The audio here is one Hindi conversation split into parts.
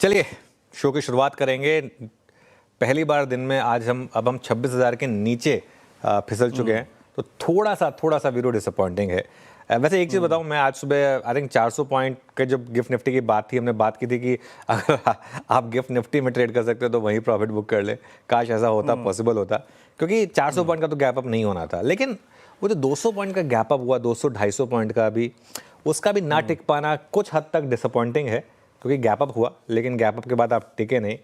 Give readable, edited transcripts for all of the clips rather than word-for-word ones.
चलिए शो की शुरुआत करेंगे। पहली बार दिन में आज हम 26,000 के नीचे फिसल चुके हैं, तो थोड़ा सा वीरो डिसअपॉइंटिंग है। वैसे एक चीज़ बताऊं, मैं आज सुबह आई थिंक 400 पॉइंट के जब गिफ्ट निफ्टी की बात थी, हमने बात की थी कि अगर आप गिफ्ट निफ्टी में ट्रेड कर सकते हो तो वहीं प्रॉफिट बुक कर ले। काश ऐसा होता, पॉसिबल होता, क्योंकि 400 पॉइंट का तो गैप अप नहीं होना था। लेकिन वो जो 200 पॉइंट का गैप अप हुआ, 200-250 पॉइंट का भी, उसका भी ना टिक पाना कुछ हद तक डिसअपॉइंटिंग है, क्योंकि गैप अप हुआ लेकिन गैप अप के बाद आप टिके नहीं।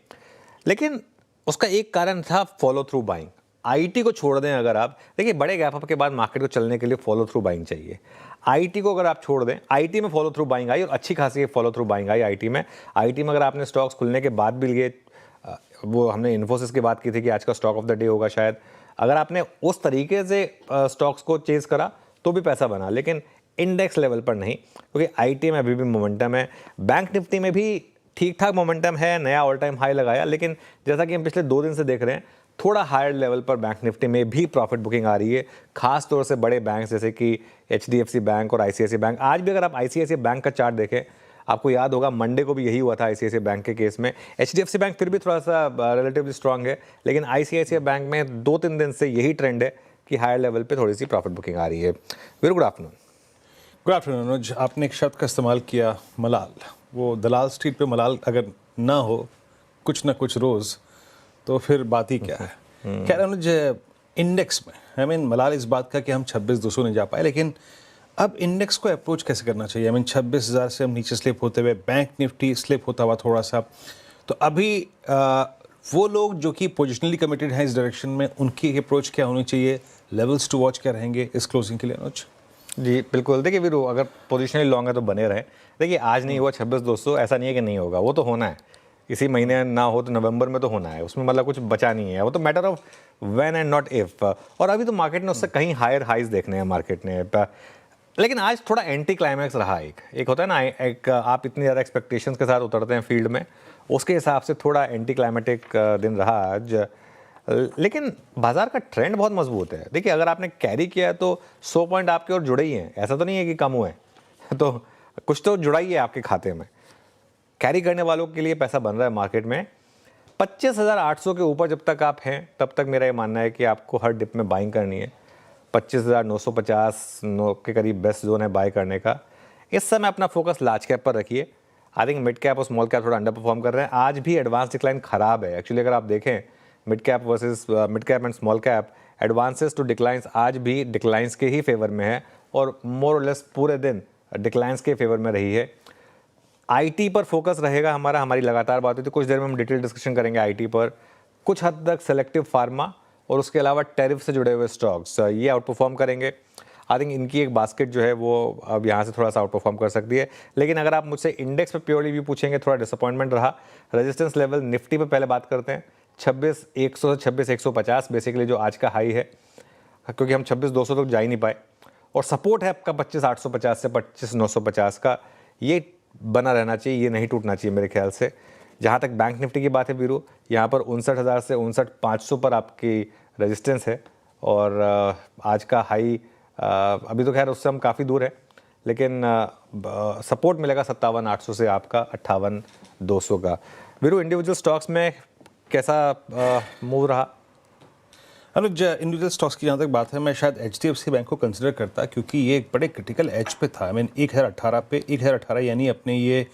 लेकिन उसका एक कारण था फॉलो थ्रू बाइंग। आईटी को छोड़ दें अगर आप, देखिए बड़े गैप अप के बाद मार्केट को चलने के लिए फॉलो थ्रू बाइंग चाहिए। आईटी को अगर आप छोड़ दें, आईटी में फॉलो थ्रू बाइंग आई और अच्छी खासी follow through buying I IT में। आईटी में अगर आपने स्टॉक्स खुलने के बाद भी लिए, वो हमने इन्फोसिस की बात की थी कि आज का स्टॉक ऑफ द डे होगा शायद, अगर आपने उस तरीके से स्टॉक्स को चेज करा तो भी पैसा बना, लेकिन इंडेक्स लेवल पर नहीं, क्योंकि आईटी में अभी भी मोमेंटम है। बैंक निफ्टी में भी ठीक ठाक मोमेंटम है, नया ऑल टाइम हाई लगाया, लेकिन जैसा कि हम पिछले 2 दिन से देख रहे हैं, थोड़ा हायर लेवल पर बैंक निफ्टी में भी प्रॉफिट बुकिंग आ रही है, खास तौर से बड़े बैंक जैसे कि एचडीएफसी बैंक और आईसीआईसीआई बैंक। आज भी अगर आप आईसीआईसीआई बैंक का चार्ट देखें, आपको याद होगा मंडे को भी यही हुआ था आईसीआईसीआई बैंक के केस में। एचडीएफसी बैंक फिर भी थोड़ा सा रिलेटिवली स्ट्रांग है, लेकिन आईसीआईसीआई बैंक में 2-3 दिन से यही ट्रेंड है कि हायर लेवल पे थोड़ी सी प्रॉफिट बुकिंग आ रही है। Very good afternoon. Good afternoon Anuj. आपने एक शब्द का इस्तेमाल किया, मलाल। वो दलाल स्ट्रीट पे मलाल अगर ना हो कुछ ना कुछ रोज़, तो फिर बात ही क्या है। खैर अनुज, इंडेक्स में मलाल इस बात का कि हम 26,200 नहीं जा पाए, लेकिन अब इंडेक्स को अप्रोच कैसे करना चाहिए। 26,000 से हम नीचे स्लिप होते हुए, बैंक निफ्टी स्लिप होता हुआ थोड़ा सा, तो अभी वो लोग जो कि पोजिशनली कमिटेड हैं इस डायरेक्शन में, उनकी अप्रोच क्या होनी चाहिए, लेवल्स टू वॉच क्या रहेंगे इस क्लोजिंग के लिए अनुज? जी बिल्कुल, देखिए वीरू, अगर पोजीशनली लॉन्ग है तो बने रहें। देखिए आज नहीं हुआ 26,200, ऐसा नहीं है कि नहीं होगा, वो तो होना है। इसी महीने ना हो तो नवंबर में तो होना है, उसमें मतलब कुछ बचा नहीं है, वो तो matter of when and not if. और अभी तो मार्केट ने उससे कहीं हायर हाइज देखने हैं मार्केट ने। लेकिन आज थोड़ा एंटी क्लाइमैक्स रहा। एक होता है ना, एक आप इतनी ज़्यादा एक्सपेक्टेशंस के साथ उतरते हैं फील्ड में, उसके हिसाब से थोड़ा एंटी क्लाइमेटिक दिन रहा आज। लेकिन बाजार का ट्रेंड बहुत मजबूत है। देखिए अगर आपने कैरी किया है तो 100 पॉइंट आपके और जुड़े ही हैं, ऐसा तो नहीं है कि कम हुए तो कुछ तो जुड़ा ही है आपके खाते में। कैरी करने वालों के लिए पैसा बन रहा है मार्केट में। 25,800 के ऊपर जब तक आप हैं, तब तक मेरा ये मानना है कि आपको हर डिप में बाइंग करनी है। 25,950 के करीब बेस्ट जोन है बाय करने का। इस समय अपना फोकस लार्ज कैप पर रखिए। आई थिंक मिड कैप और स्मॉल कैप थोड़ा अंडर परफॉर्म कर रहे हैं। आज भी एडवांस डिक्लाइन खराब है एक्चुअली। अगर आप देखें mid cap versus mid cap and small cap, advances to declines आज भी डिक्लाइंस के ही फेवर में है, और मोर और लेस पूरे दिन डिक्लाइंस के फेवर में रही है। आईटी पर फोकस रहेगा हमारी लगातार बात होती है, कुछ देर में हम डिटेल डिस्कशन करेंगे आईटी पर। कुछ हद तक सेलेक्टिव फार्मा और उसके अलावा टैरिफ से जुड़े हुए स्टॉक्स ये आउट परफॉर्म करेंगे। आई थिंक इनकी एक बास्केट जो है वो अब यहाँ से थोड़ा सा आउट परफॉर्म कर सकती है। लेकिन अगर आप मुझसे इंडेक्स पे प्योरली व्यू पूछेंगे, थोड़ा डिसअपॉइंटमेंट रहा। रेजिस्टेंस लेवल निफ्टी पे पहले बात करते हैं, 26,100 से 26,150 बेसिकली जो आज का हाई है, क्योंकि हम 26,200 तक जा ही नहीं पाए। और सपोर्ट है आपका 25,850 से 25,950 का, ये बना रहना चाहिए, ये नहीं टूटना चाहिए मेरे ख्याल से। जहाँ तक बैंक निफ्टी की बात है वीरू, यहाँ पर 59,000 से 59,500 पर आपकी रेजिस्टेंस है, और आज का हाई अभी तो खैर उससे हम काफ़ी दूर है, लेकिन सपोर्ट मिलेगा 57,800 से आपका 58,200 का। वीरू, इंडिविजुअल स्टॉक्स में कैसा मूव रहा? अनुज, इंडिविजुअल स्टॉक्स की जहाँ तक बात है, मैं शायद एचडीएफसी बैंक को कंसिडर करता, क्योंकि ये एक बड़े क्रिटिकल एज पे था। 1018 पे 1018 यानी अपने ये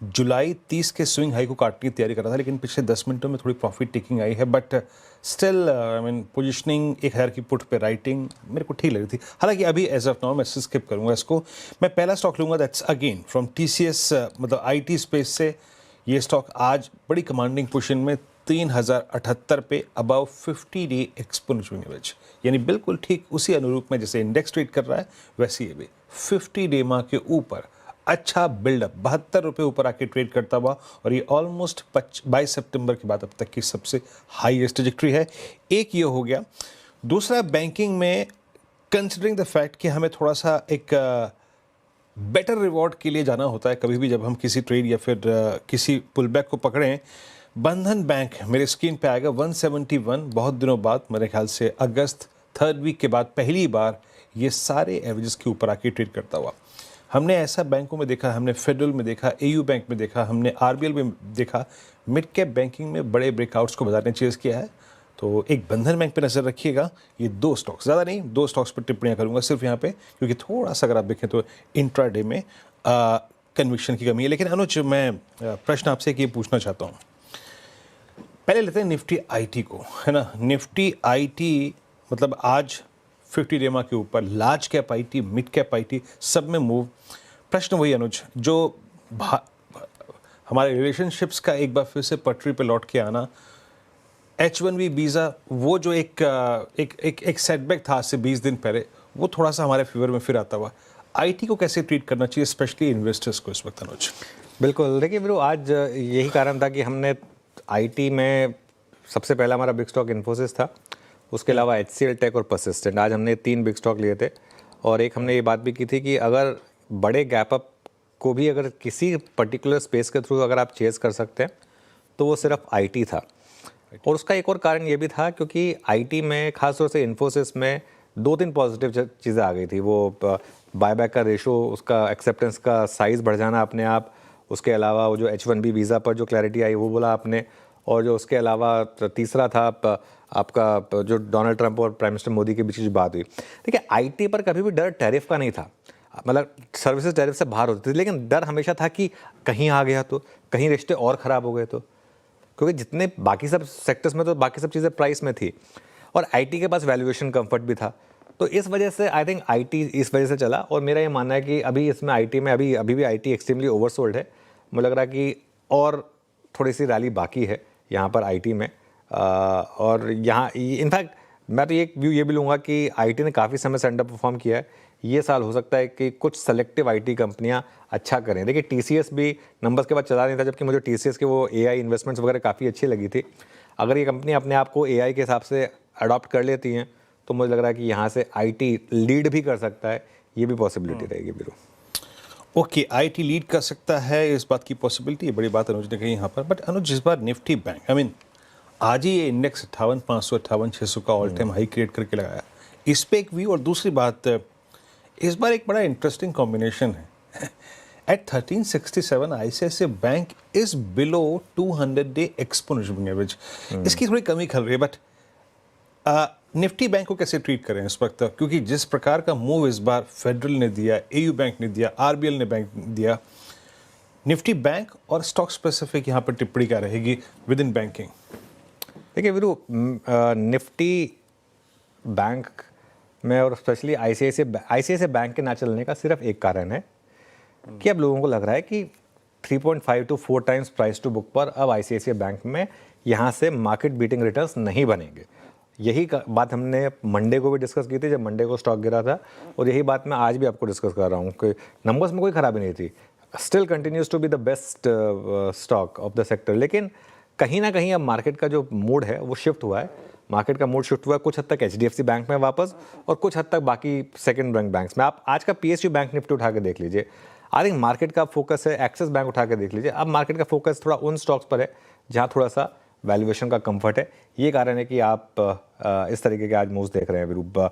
जुलाई 30 के स्विंग हाई को काटने की तैयारी कर रहा था, लेकिन पिछले 10 मिनटों में थोड़ी प्रॉफिट टेकिंग आई है। बट स्टिल पोजिशनिंग 1000 की पुट पे राइटिंग मेरे को ठीक लग रही थी। हालांकि अभी एज ऑफ नाउ मैं स्किप करूँगा इसको। मैं पहला स्टॉक लूँगा, दैट्स अगेन फ्रॉम टीसीएस, मतलब आईटी स्पेस से। ये स्टॉक आज बड़ी कमांडिंग पोजीशन में 3,078 पे अबव 50 डे एक्सपोनेंशियल एवरेज, यानी बिल्कुल ठीक उसी अनुरूप में जैसे इंडेक्स ट्रेड कर रहा है, वैसे ये भी 50 डे माह के ऊपर अच्छा बिल्डअप 72 रुपये ऊपर आके ट्रेड करता हुआ, और ये ऑलमोस्ट 22 सितंबर के बाद अब तक की सबसे हाईएस्ट ट्रैजेक्टरी है। एक ये हो गया। दूसरा, बैंकिंग में कंसिडरिंग द फैक्ट कि हमें थोड़ा सा एक बेटर रिवॉर्ड के लिए जाना होता है कभी भी जब हम किसी ट्रेड या फिर किसी पुलबैक को पकड़ें। बंधन बैंक मेरे स्क्रीन पे आएगा 171, बहुत दिनों बाद, मेरे ख्याल से अगस्त 3rd वीक के बाद पहली बार ये सारे एवरेजेस के ऊपर आके ट्रेड करता हुआ। हमने ऐसा बैंकों में देखा, हमने फेडरल में देखा, एयू बैंक में देखा, हमने आरबीएल में देखा, मिड कैप बैंकिंग में बड़े ब्रेकआउट्स को बाजार ने चेज़ किया है। तो एक बंधन बैंक पे नज़र रखिएगा। ये 2 स्टॉक्स, ज़्यादा नहीं, 2 स्टॉक्स पर टिप्पणियां करूंगा सिर्फ यहाँ पे, क्योंकि थोड़ा सा अगर आप देखें तो इंट्राडे में कन्विक्शन की कमी है। लेकिन अनुज, मैं प्रश्न आपसे एक ये पूछना चाहता हूँ। पहले लेते हैं निफ्टी आईटी को, है ना। निफ्टी आईटी मतलब आज 50 डेमा के ऊपर, large cap IT, mid cap IT, सब में मूव। प्रश्न वही अनुज, जो हमारे रिलेशनशिप्स का एक बार फिर से पटरी पे लौट के आना, H1B वीज़ा, वो जो एक सेटबैक था आज से 20 दिन पहले, वो थोड़ा सा हमारे फेवर में फिर आता हुआ। आईटी को कैसे ट्रीट करना चाहिए, स्पेशली इन्वेस्टर्स को इस वक्त अनुज? बिल्कुल, देखिए वीरू, आज यही कारण था कि हमने आईटी में सबसे पहला हमारा बिग स्टॉक इन्फोसिस था, उसके अलावा HCL टेक और परसिस्टेंट। आज हमने 3 बिग स्टॉक लिए थे और एक हमने ये बात भी की थी कि अगर बड़े गैप अप को भी अगर किसी पर्टिकुलर स्पेस के थ्रू अगर आप चेज़ कर सकते हैं तो वो सिर्फ आईटी था। और उसका एक और कारण ये भी था क्योंकि आईटी में खासतौर से इन्फोसिस में 2-3 पॉजिटिव चीज़ें आ गई थी। वो बायबैक का रेशो, उसका एक्सेप्टेंस का साइज़ बढ़ जाना अपने आप, उसके अलावा वो जो H1B वीज़ा पर जो क्लैरिटी आई वो बोला आपने, और जो उसके अलावा तीसरा था आपका जो डोनाल्ड ट्रंप और प्राइम मिनिस्टर मोदी के बीच की जो बात हुई। देखिए, आईटी पर कभी भी डर टैरिफ का नहीं था, मतलब सर्विसेज टैरिफ से बाहर होती थी, लेकिन डर हमेशा था कि कहीं आ गया तो, कहीं रिश्ते और ख़राब हो गए तो, क्योंकि जितने बाकी सब सेक्टर्स में तो बाकी सब चीज़ें प्राइस में थी और आईटी के पास वैल्यूएशन कंफर्ट भी था। तो इस वजह से आई थिंक आईटी इस वजह से चला। और मेरा ये मानना है कि अभी इसमें आईटी में अभी भी आईटी एक्सट्रीमली ओवरसोल्ड है। मुझे लग रहा है कि और थोड़ी सी रैली बाकी है यहाँ पर आईटी में। और यहाँ इनफैक्ट मैं तो एक व्यू ये भी लूँगा कि आईटी ने काफ़ी समय से अंडर परफॉर्म किया है। ये साल हो सकता है कि कुछ सेलेक्टिव आईटी कंपनियां अच्छा करें। देखिए, टीसीएस भी नंबर्स के बाद चला नहीं था, जबकि मुझे टीसीएस के वो एआई इन्वेस्टमेंट्स वगैरह काफ़ी अच्छी लगी थी। अगर ये कंपनी अपने आप को एआई के हिसाब से अडॉप्ट कर लेती हैं तो मुझे लग रहा है कि यहाँ से आईटी लीड भी कर सकता है, ये भी पॉसिबिलिटी रहेगी बिल्कुल। ओके, आईटी लीड कर सकता है, इस बात की पॉसिबिलिटी है, बड़ी बात अनुज ने कही यहाँ पर। बट अनुज, इस बार निफ्टी बैंक आज ही ये इंडेक्स 58,500 58,600 का ऑल टाइम हाई क्रिएट करके लगाया, इस पे एक व्यू। और दूसरी बात, इस बार एक बड़ा इंटरेस्टिंग कॉम्बिनेशन है। At 1367 ICICI bank is below 200 day exponential moving average. इसकी थोड़ी कमी खल रही है। बट निफ्टी बैंक को कैसे ट्रीट करें इस वक्त, क्योंकि जिस प्रकार का मूव इस बार फेडरल ने दिया, एयू बैंक ने दिया, आरबीएल ने बैंक दिया, निफ्टी बैंक और स्टॉक स्पेसिफिक यहाँ पर टिप्पणी क्या रहेगी विद इन बैंकिंग? देखिए वीरू, निफ्टी बैंक में और स्पेशली आईसीआईसीआई बैंक के ना चलने का सिर्फ एक कारण है कि अब लोगों को लग रहा है कि 3.5 to 4 times price to book पर अब आईसीआईसीआई बैंक में यहाँ से मार्केट बीटिंग रिटर्न्स नहीं बनेंगे। यही बात हमने मंडे को भी डिस्कस की थी जब मंडे को स्टॉक गिरा था, और यही बात मैं आज भी आपको डिस्कस कर रहा हूँ कि नंबर्स में कोई खराबी नहीं थी, still continues to be the best stock of the sector. लेकिन कहीं ना कहीं अब मार्केट का जो मूड है वो शिफ्ट हुआ है, मार्केट का मूड शिफ्ट हुआ है कुछ हद तक एचडीएफसी बैंक में वापस, और कुछ हद तक बाकी सेकंड रैंक बैंक्स में। आप आज का पीएसयू बैंक निफ्टी उठा के देख लीजिए, आई थिंक मार्केट का फोकस है, एक्सिस बैंक उठा के देख लीजिए, अब मार्केट का फोकस थोड़ा उन स्टॉक्स पर है जहाँ थोड़ा सा वैल्यूएशन का कंफर्ट है। ये कारण है कि आप इस तरीके के आज मूव्स देख रहे हैं विरूप।